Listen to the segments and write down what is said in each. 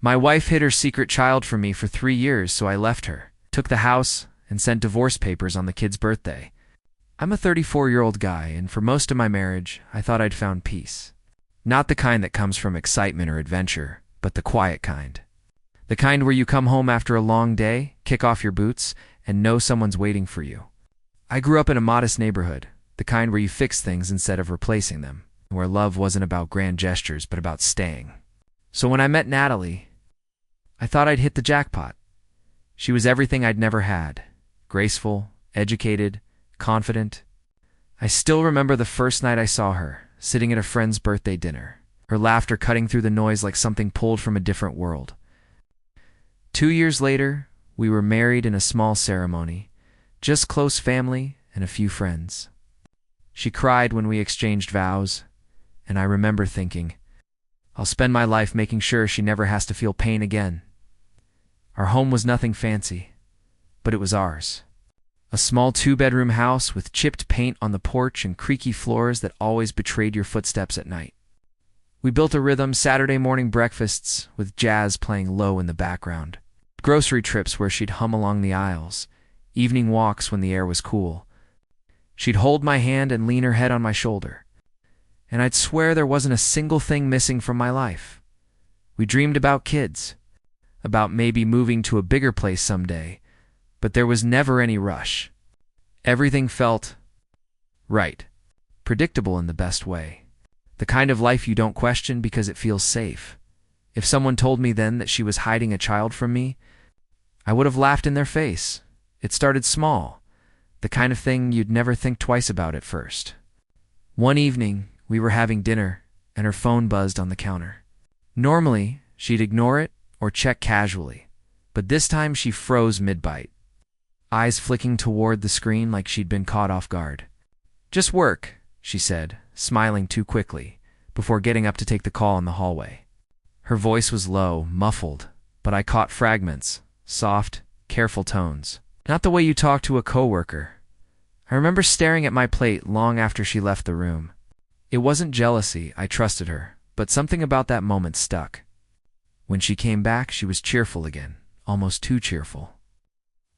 My wife hid her secret child from me for 3 years, so I left her, took the house, and sent divorce papers on the kid's birthday. I'm a 34-year-old guy, and for most of my marriage, I thought I'd found peace. Not the kind that comes from excitement or adventure, but the quiet kind. The kind where you come home after a long day, kick off your boots, and know someone's waiting for you. I grew up in a modest neighborhood, the kind where you fix things instead of replacing them, where love wasn't about grand gestures but about staying. So when I met Natalie, I thought I'd hit the jackpot. She was everything I'd never had. Graceful, educated, confident. I still remember the first night I saw her, sitting at a friend's birthday dinner, her laughter cutting through the noise like something pulled from a different world. 2 years later, we were married in a small ceremony, just close family and a few friends. She cried when we exchanged vows, and I remember thinking, I'll spend my life making sure she never has to feel pain again. Our home was nothing fancy, but it was ours. A small 2-bedroom house with chipped paint on the porch and creaky floors that always betrayed your footsteps at night. We built a rhythm: Saturday morning breakfasts with jazz playing low in the background, grocery trips where she'd hum along the aisles, evening walks when the air was cool. She'd hold my hand and lean her head on my shoulder, and I'd swear there wasn't a single thing missing from my life. We dreamed about kids, about maybe moving to a bigger place someday, but there was never any rush. Everything felt right, predictable in the best way. The kind of life you don't question because it feels safe. If someone told me then that she was hiding a child from me, I would have laughed in their face. It started small, the kind of thing you'd never think twice about at first. One evening, we were having dinner, and her phone buzzed on the counter. Normally, she'd ignore it or check casually, but this time she froze mid-bite, eyes flicking toward the screen like she'd been caught off guard. "Just work," she said, smiling too quickly, before getting up to take the call in the hallway. Her voice was low, muffled, but I caught fragments, soft, careful tones. Not the way you talk to a coworker. I remember staring at my plate long after she left the room. It wasn't jealousy, I trusted her, but something about that moment stuck. When she came back, she was cheerful again, almost too cheerful,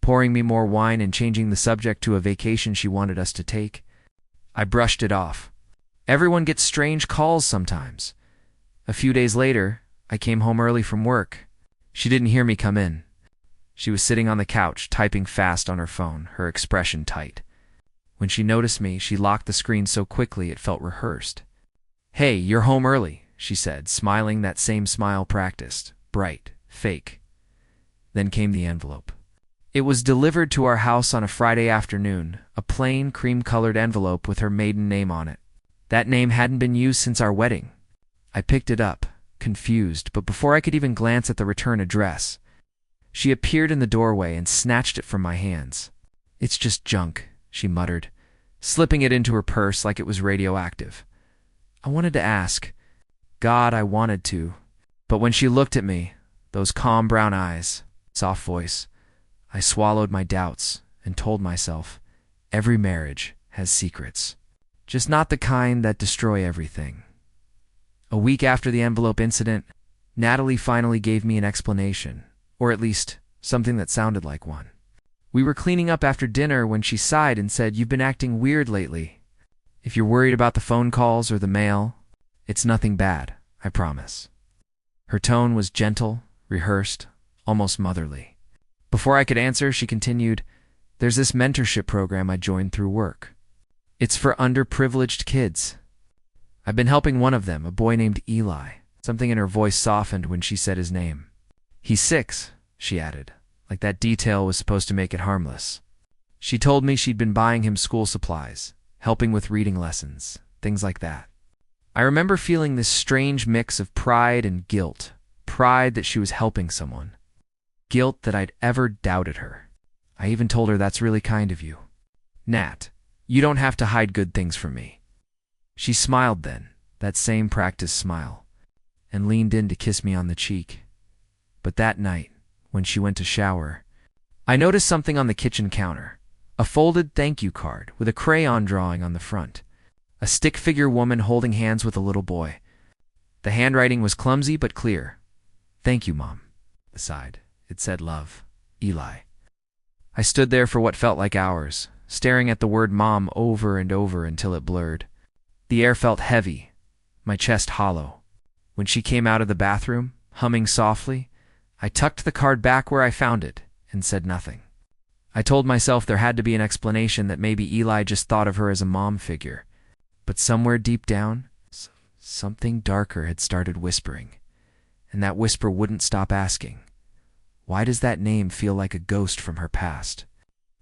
pouring me more wine and changing the subject to a vacation she wanted us to take. I brushed it off. Everyone gets strange calls sometimes. A few days later, I came home early from work. She didn't hear me come in. She was sitting on the couch, typing fast on her phone, her expression tight. When she noticed me, she locked the screen so quickly it felt rehearsed. "Hey, you're home early," she said, smiling that same smile practiced, bright, fake. Then came the envelope. It was delivered to our house on a Friday afternoon, a plain, cream-colored envelope with her maiden name on it. That name hadn't been used since our wedding. I picked it up, confused, but before I could even glance at the return address, she appeared in the doorway and snatched it from my hands. "It's just junk," she muttered, slipping it into her purse like it was radioactive. I wanted to ask. God, I wanted to. But when she looked at me, those calm brown eyes, soft voice, I swallowed my doubts and told myself, every marriage has secrets, just not the kind that destroy everything. A week after the envelope incident, Natalie finally gave me an explanation, or at least something that sounded like one. We were cleaning up after dinner when she sighed and said, "You've been acting weird lately. If you're worried about the phone calls or the mail, it's nothing bad, I promise." Her tone was gentle, rehearsed, almost motherly. Before I could answer, she continued, "There's this mentorship program I joined through work. It's for underprivileged kids. I've been helping one of them, a boy named Eli." Something in her voice softened when she said his name. "He's 6, she added, like that detail was supposed to make it harmless. She told me she'd been buying him school supplies, helping with reading lessons, things like that. I remember feeling this strange mix of pride and guilt. Pride that she was helping someone. Guilt that I'd ever doubted her. I even told her, "That's really kind of you. Nat, you don't have to hide good things from me." She smiled then, that same practiced smile, and leaned in to kiss me on the cheek. But that night, when she went to shower, I noticed something on the kitchen counter. A folded thank you card with a crayon drawing on the front. A stick figure woman holding hands with a little boy. The handwriting was clumsy but clear. Thank you, Mom. I sighed. It said love. Eli. I stood there for what felt like hours, staring at the word Mom over and over until it blurred. The air felt heavy, my chest hollow. When she came out of the bathroom, humming softly, I tucked the card back where I found it and said nothing. I told myself there had to be an explanation, that maybe Eli just thought of her as a mom figure. But somewhere deep down, something darker had started whispering, and that whisper wouldn't stop asking, why does that name feel like a ghost from her past?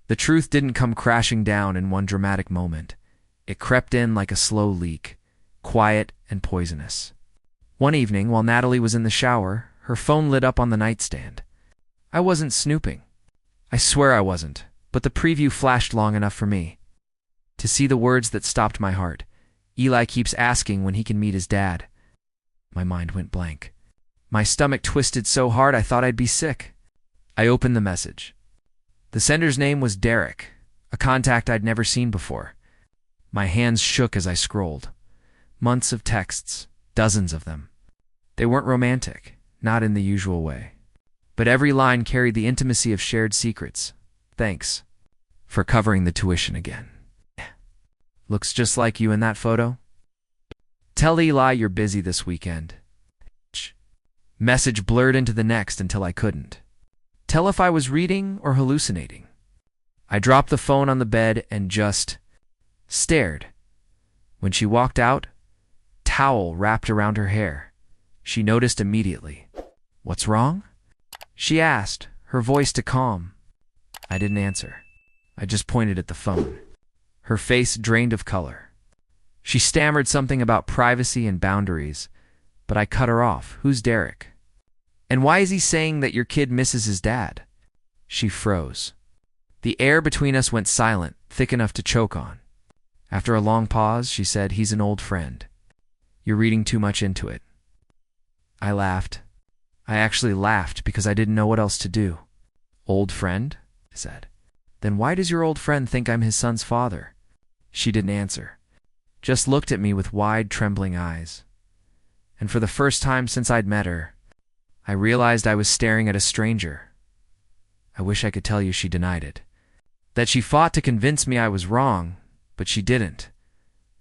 The truth didn't come crashing down in one dramatic moment. It crept in like a slow leak, quiet and poisonous. One evening, while Natalie was in the shower, her phone lit up on the nightstand. I wasn't snooping. I swear I wasn't, but the preview flashed long enough for me to see the words that stopped my heart. Eli keeps asking when he can meet his dad. My mind went blank. My stomach twisted so hard I thought I'd be sick. I opened the message. The sender's name was Derek, a contact I'd never seen before. My hands shook as I scrolled. Months of texts, dozens of them. They weren't romantic, not in the usual way. But every line carried the intimacy of shared secrets. Thanks for covering the tuition again. Looks just like you in that photo. Tell Eli you're busy this weekend. Message blurred into the next until I couldn't tell if I was reading or hallucinating. I dropped the phone on the bed and just stared. When she walked out, towel wrapped around her hair. She noticed immediately. What's wrong? She asked, her voice calm. I didn't answer. I just pointed at the phone. Her face drained of color. She stammered something about privacy and boundaries, but I cut her off. Who's Derek? And why is he saying that your kid misses his dad? She froze. The air between us went silent, thick enough to choke on. After a long pause, she said, he's an old friend. You're reading too much into it. I laughed. I actually laughed because I didn't know what else to do. Old friend? I said. Then why does your old friend think I'm his son's father? She didn't answer, just looked at me with wide, trembling eyes. And for the first time since I'd met her, I realized I was staring at a stranger. I wish I could tell you she denied it, that she fought to convince me I was wrong, but she didn't.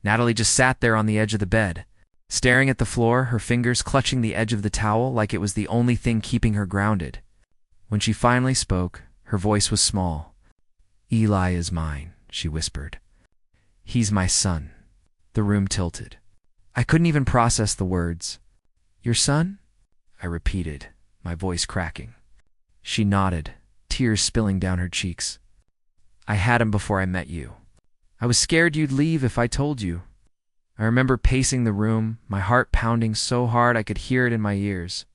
Natalie just sat there on the edge of the bed, staring at the floor, her fingers clutching the edge of the towel like it was the only thing keeping her grounded. When she finally spoke, her voice was small. Eli is mine, she whispered. He's my son. The room tilted. I couldn't even process the words. Your son? I repeated, my voice cracking. She nodded, tears spilling down her cheeks. I had him before I met you. I was scared you'd leave if I told you. I remember pacing the room, my heart pounding so hard I could hear it in my ears.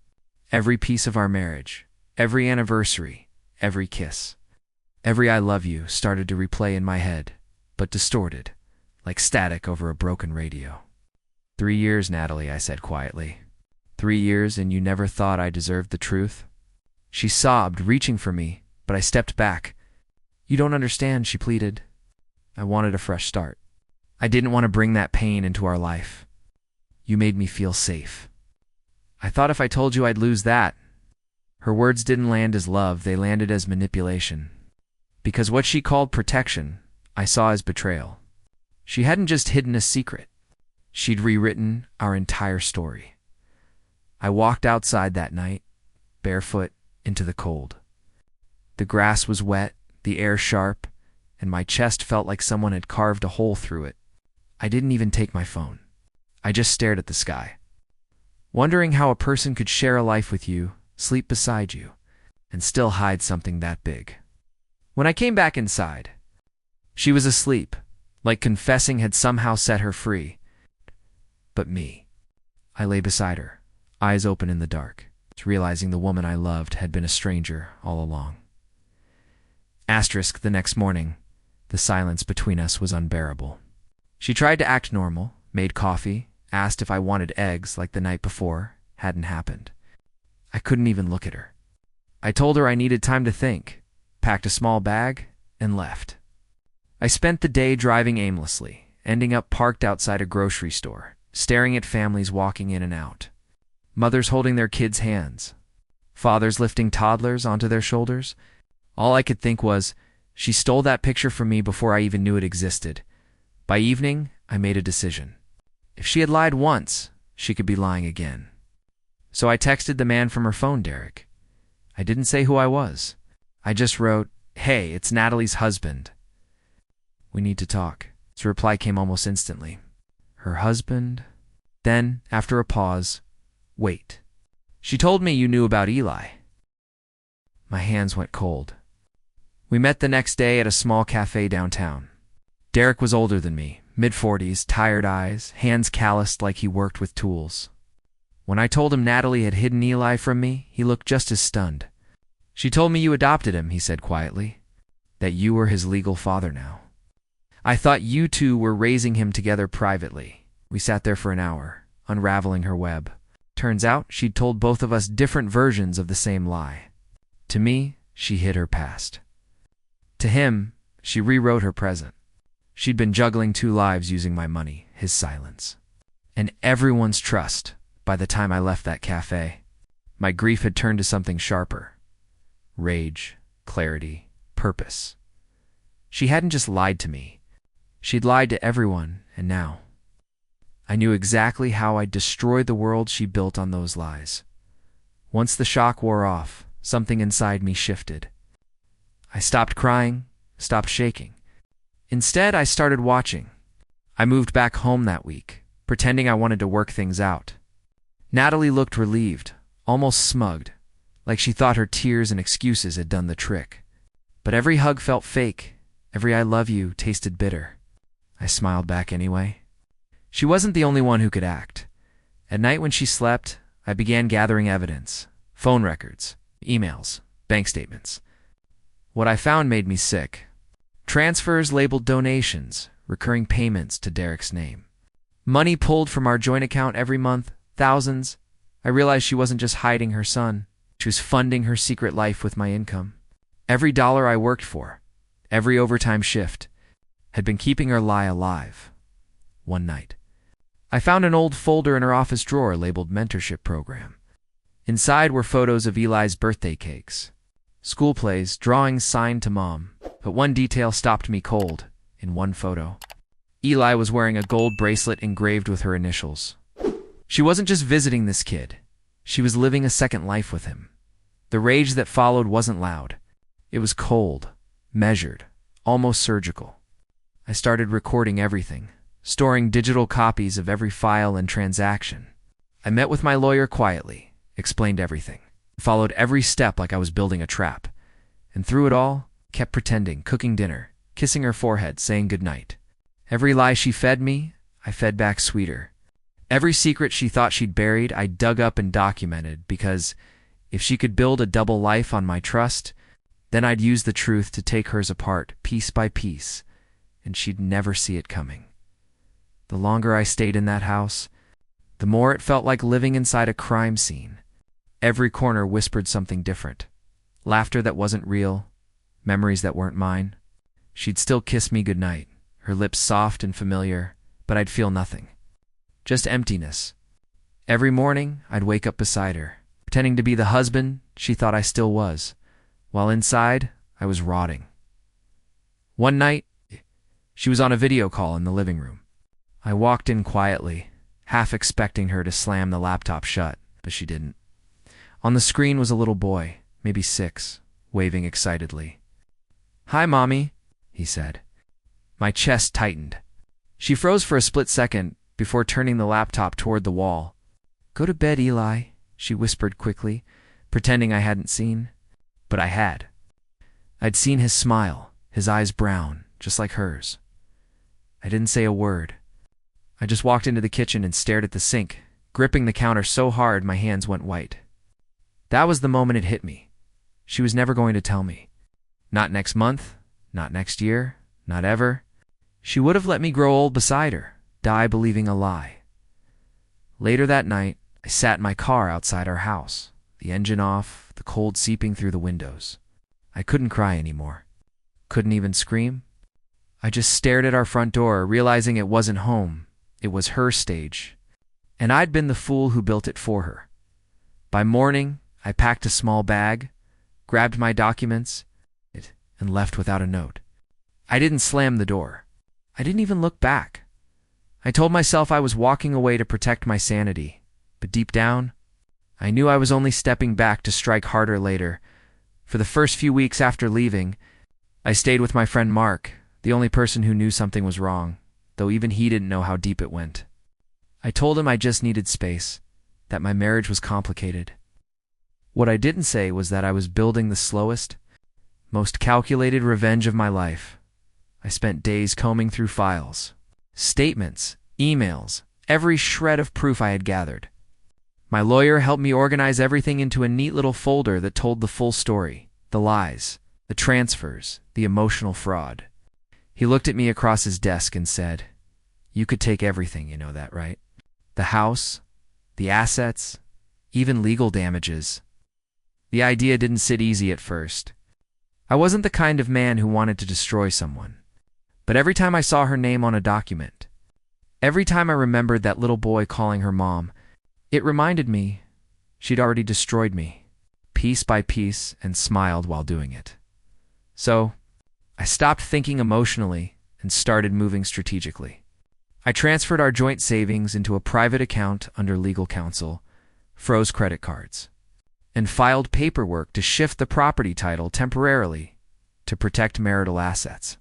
Every piece of our marriage, every anniversary, every kiss, every I love you started to replay in my head, but distorted, like static over a broken radio. 3 years, Natalie, I said quietly. 3 years, and you never thought I deserved the truth? She sobbed, reaching for me, but I stepped back. You don't understand, she pleaded. I wanted a fresh start. I didn't want to bring that pain into our life. You made me feel safe. I thought if I told you I'd lose that. Her words didn't land as love, they landed as manipulation. Because what she called protection, I saw as betrayal. She hadn't just hidden a secret. She'd rewritten our entire story. I walked outside that night, barefoot, into the cold. The grass was wet, the air sharp, and my chest felt like someone had carved a hole through it. I didn't even take my phone. I just stared at the sky, wondering how a person could share a life with you, sleep beside you, and still hide something that big. When I came back inside, she was asleep, like confessing had somehow set her free. But me. I lay beside her, eyes open in the dark, realizing the woman I loved had been a stranger all along. Asterisk, the next morning, the silence between us was unbearable. She tried to act normal, made coffee, asked if I wanted eggs like the night before, hadn't happened. I couldn't even look at her. I told her I needed time to think, packed a small bag, and left. I spent the day driving aimlessly, ending up parked outside a grocery store, staring at families walking in and out. Mothers holding their kids' hands, fathers lifting toddlers onto their shoulders. All I could think was, she stole that picture from me before I even knew it existed. By evening, I made a decision. If she had lied once, she could be lying again. So I texted the man from her phone, Derek. I didn't say who I was. I just wrote, "Hey, it's Natalie's husband. We need to talk." His reply came almost instantly. Her husband? Then, after a pause, "Wait. She told me you knew about Eli." My hands went cold. We met the next day at a small cafe downtown. Derek was older than me, mid-40s, tired eyes, hands calloused like he worked with tools. When I told him Natalie had hidden Eli from me, he looked just as stunned. "She told me you adopted him," he said quietly, "that you were his legal father now. I thought you two were raising him together privately." We sat there for an hour, unraveling her web. Turns out she'd told both of us different versions of the same lie. To me, she hid her past. To him, she rewrote her present. She'd been juggling two lives using my money, his silence, and everyone's trust by the time I left that cafe. My grief had turned to something sharper. Rage, clarity, purpose. She hadn't just lied to me. She'd lied to everyone, and now I knew exactly how I'd destroyed the world she built on those lies. Once the shock wore off, something inside me shifted. I stopped crying, stopped shaking. Instead, I started watching. I moved back home that week, pretending I wanted to work things out. Natalie looked relieved, almost smugged, like she thought her tears and excuses had done the trick. But every hug felt fake. Every "I love you" tasted bitter. I smiled back anyway. She wasn't the only one who could act. At night when she slept, I began gathering evidence. Phone records, emails, bank statements. What I found made me sick. Transfers labeled donations, recurring payments to Derek's name. Money pulled from our joint account every month, thousands. I realized she wasn't just hiding her son. She was funding her secret life with my income. Every dollar I worked for, every overtime shift, had been keeping her lie alive. One night, I found an old folder in her office drawer labeled Mentorship Program. Inside were photos of Eli's birthday cakes, school plays, drawings signed to Mom. But one detail stopped me cold. In one photo, Eli was wearing a gold bracelet engraved with her initials. She wasn't just visiting this kid. She was living a second life with him. The rage that followed wasn't loud. It was cold, measured, almost surgical. I started recording everything, storing digital copies of every file and transaction. I met with my lawyer quietly, explained everything, followed every step like I was building a trap, and through it all, kept pretending, cooking dinner, kissing her forehead, saying goodnight. Every lie she fed me, I fed back sweeter. Every secret she thought she'd buried, I dug up and documented, because if she could build a double life on my trust, then I'd use the truth to take hers apart, piece by piece, and she'd never see it coming. The longer I stayed in that house, the more it felt like living inside a crime scene. Every corner whispered something different. Laughter that wasn't real, memories that weren't mine. She'd still kiss me goodnight, her lips soft and familiar, but I'd feel nothing. Just emptiness. Every morning, I'd wake up beside her, pretending to be the husband she thought I still was, while inside, I was rotting. One night, she was on a video call in the living room. I walked in quietly, half expecting her to slam the laptop shut, but she didn't. On the screen was a little boy, maybe 6, waving excitedly. "Hi, Mommy," he said. My chest tightened. She froze for a split second before turning the laptop toward the wall. "Go to bed, Eli," she whispered quickly, pretending I hadn't seen. But I had. I'd seen his smile, his eyes brown, just like hers. I didn't say a word. I just walked into the kitchen and stared at the sink, gripping the counter so hard my hands went white. That was the moment it hit me. She was never going to tell me. Not next month, not next year, not ever. She would have let me grow old beside her, die believing a lie. Later that night, I sat in my car outside our house, the engine off, the cold seeping through the windows. I couldn't cry anymore. Couldn't even scream. I just stared at our front door, realizing it wasn't home. It was her stage, and I'd been the fool who built it for her. By morning, I packed a small bag, grabbed my documents, and left without a note. I didn't slam the door. I didn't even look back. I told myself I was walking away to protect my sanity, but deep down, I knew I was only stepping back to strike harder later. For the first few weeks after leaving, I stayed with my friend Mark, the only person who knew something was wrong, though even he didn't know how deep it went. I told him I just needed space, that my marriage was complicated. What I didn't say was that I was building the slowest, most calculated revenge of my life. I spent days combing through files, statements, emails, every shred of proof I had gathered. My lawyer helped me organize everything into a neat little folder that told the full story, the lies, the transfers, the emotional fraud. He looked at me across his desk and said, "You could take everything, you know that, right? The house, the assets, even legal damages." The idea didn't sit easy at first. I wasn't the kind of man who wanted to destroy someone. But every time I saw her name on a document, every time I remembered that little boy calling her mom, it reminded me she'd already destroyed me, piece by piece, and smiled while doing it. So, I stopped thinking emotionally and started moving strategically. I transferred our joint savings into a private account under legal counsel, froze credit cards, and filed paperwork to shift the property title temporarily to protect marital assets.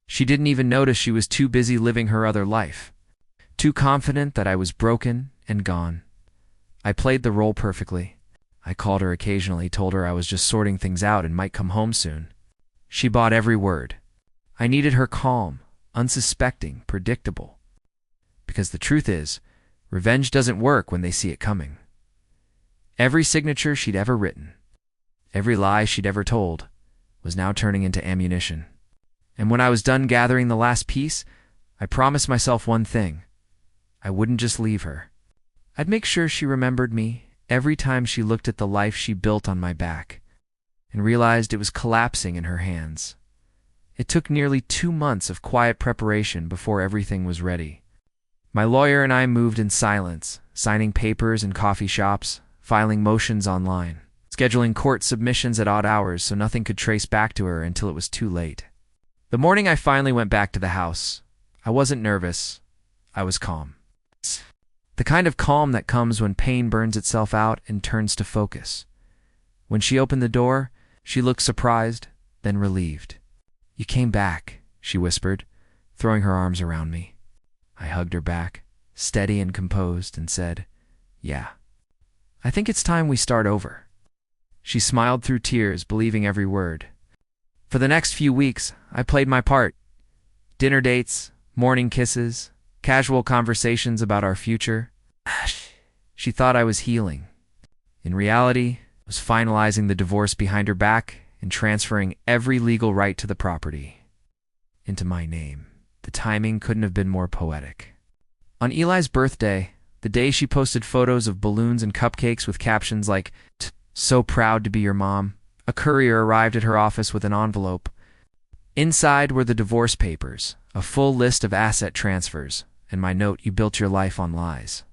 She didn't even notice. She was too busy living her other life, too confident that I was broken and gone. I played the role perfectly. I called her occasionally, told her I was just sorting things out and might come home soon. She bought every word. I needed her calm, unsuspecting, predictable. Because the truth is, revenge doesn't work when they see it coming. Every signature she'd ever written, every lie she'd ever told, was now turning into ammunition. And when I was done gathering the last piece, I promised myself one thing. I wouldn't just leave her. I'd make sure she remembered me every time she looked at the life she built on my back and realized it was collapsing in her hands. It took nearly 2 months of quiet preparation before everything was ready. My lawyer and I moved in silence, signing papers in coffee shops, filing motions online, scheduling court submissions at odd hours so nothing could trace back to her until it was too late. The morning I finally went back to the house, I wasn't nervous. I was calm. The kind of calm that comes when pain burns itself out and turns to focus. When she opened the door, she looked surprised, then relieved. "You came back," she whispered, throwing her arms around me. I hugged her back, steady and composed, and said, "Yeah. I think it's time we start over." She smiled through tears, believing every word. For the next few weeks, I played my part. Dinner dates, morning kisses, casual conversations about our future. She thought I was healing. In reality, I was finalizing the divorce behind her back and transferring every legal right to the property into my name. The timing couldn't have been more poetic. On Eli's birthday, the day she posted photos of balloons and cupcakes with captions like, "So proud to be your mom," a courier arrived at her office with an envelope. Inside were the divorce papers, a full list of asset transfers, and my note, "You built your life on lies.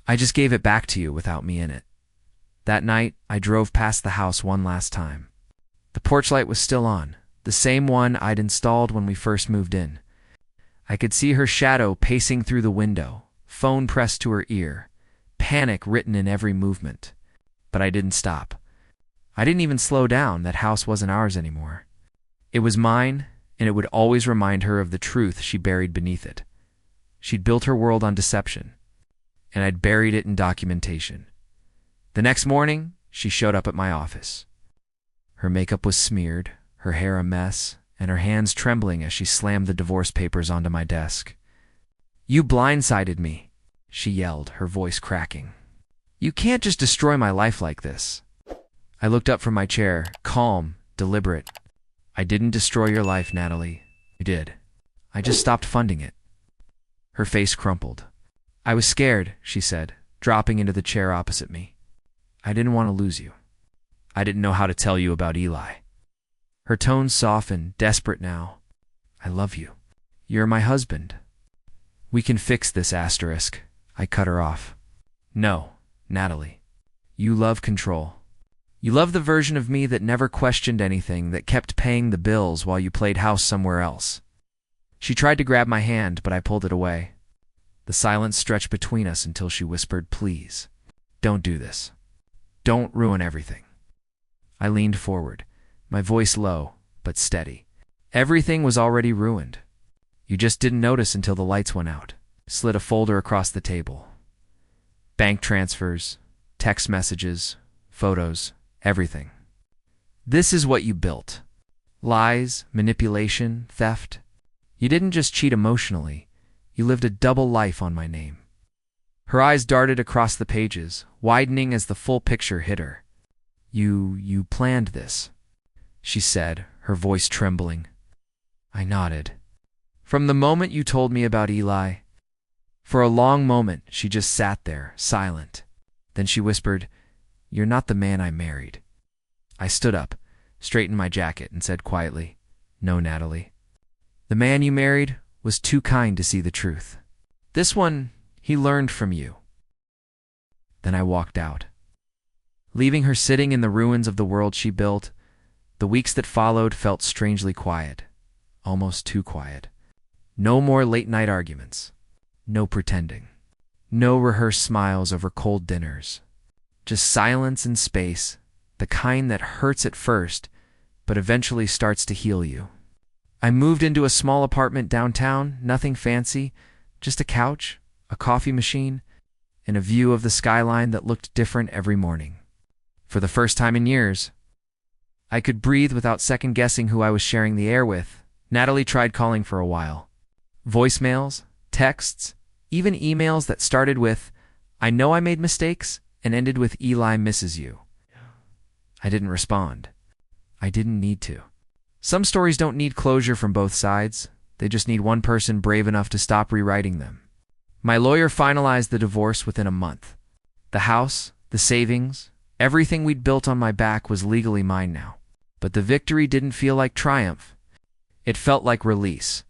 I just gave it back to you without me in it." That night, I drove past the house one last time. The porch light was still on, the same one I'd installed when we first moved in. I could see her shadow pacing through the window, phone pressed to her ear, panic written in every movement. But I didn't stop. I didn't even slow down. That house wasn't ours anymore. It was mine, and it would always remind her of the truth she buried beneath it. She'd built her world on deception, and I'd buried it in documentation. The next morning, she showed up at my office. Her makeup was smeared, her hair a mess, and her hands trembling as she slammed the divorce papers onto my desk. "You blindsided me," she yelled, her voice cracking. "You can't just destroy my life like this." I looked up from my chair, calm, deliberate. "I didn't destroy your life, Natalie. You did. I just stopped funding it." Her face crumpled. "I was scared," she said, dropping into the chair opposite me. "I didn't want to lose you. I didn't know how to tell you about Eli." Her tone softened, desperate now. "I love you. You're my husband. We can fix this asterisk." I cut her off. "No, Natalie. You love control. You loved the version of me that never questioned anything, that kept paying the bills while you played house somewhere else. She tried to grab my hand, but I pulled it away. The silence stretched between us until she whispered, "Please, don't do this. Don't ruin everything." I leaned forward, my voice low but steady. Everything was already ruined. You just didn't notice until the lights went out. Slid a folder across the table. Bank transfers, text messages, photos, everything. This is what you built. Lies, manipulation, theft. You didn't just cheat emotionally. You lived a double life on my name. Her eyes darted across the pages, widening as the full picture hit her. You planned this," she said, her voice trembling. I nodded. "From the moment you told me about Eli." For a long moment, she just sat there, silent. Then she whispered, "You're not the man I married." I stood up, straightened my jacket, and said quietly, "No, Natalie. The man you married was too kind to see the truth. This one, he learned from you." Then I walked out, leaving her sitting in the ruins of the world she built. The weeks that followed felt strangely quiet, almost too quiet. No more late-night arguments. No pretending. No rehearsed smiles over cold dinners. Just silence and space, the kind that hurts at first, but eventually starts to heal you. I moved into a small apartment downtown, nothing fancy, just a couch, a coffee machine, and a view of the skyline that looked different every morning. For the first time in years, I could breathe without second-guessing who I was sharing the air with. Natalie tried calling for a while. Voicemails, texts, even emails that started with, "I know I made mistakes," and ended with, "Eli misses you." I didn't respond. I didn't need to. Some stories don't need closure from both sides. They just need one person brave enough to stop rewriting them. My lawyer finalized the divorce within a month. The house, the savings, everything we'd built on my back was legally mine now. But the victory didn't feel like triumph. It felt like release.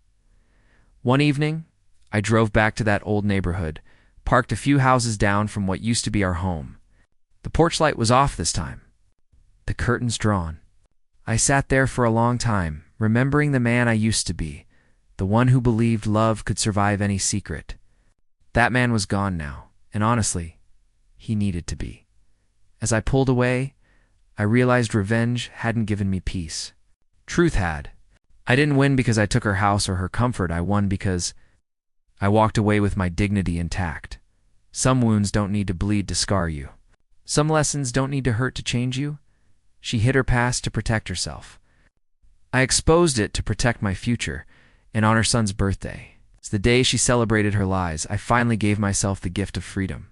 One evening, I drove back to that old neighborhood, parked a few houses down from what used to be our home. The porch light was off this time, the curtains drawn. I sat there for a long time, remembering the man I used to be, the one who believed love could survive any secret. That man was gone now, and honestly, he needed to be. As I pulled away, I realized revenge hadn't given me peace. Truth had. I didn't win because I took her house or her comfort. I won because I walked away with my dignity intact. Some wounds don't need to bleed to scar you. Some lessons don't need to hurt to change you. She hid her past to protect herself. I exposed it to protect my future, and on her son's birthday, it's the day she celebrated her lies, I finally gave myself the gift of freedom.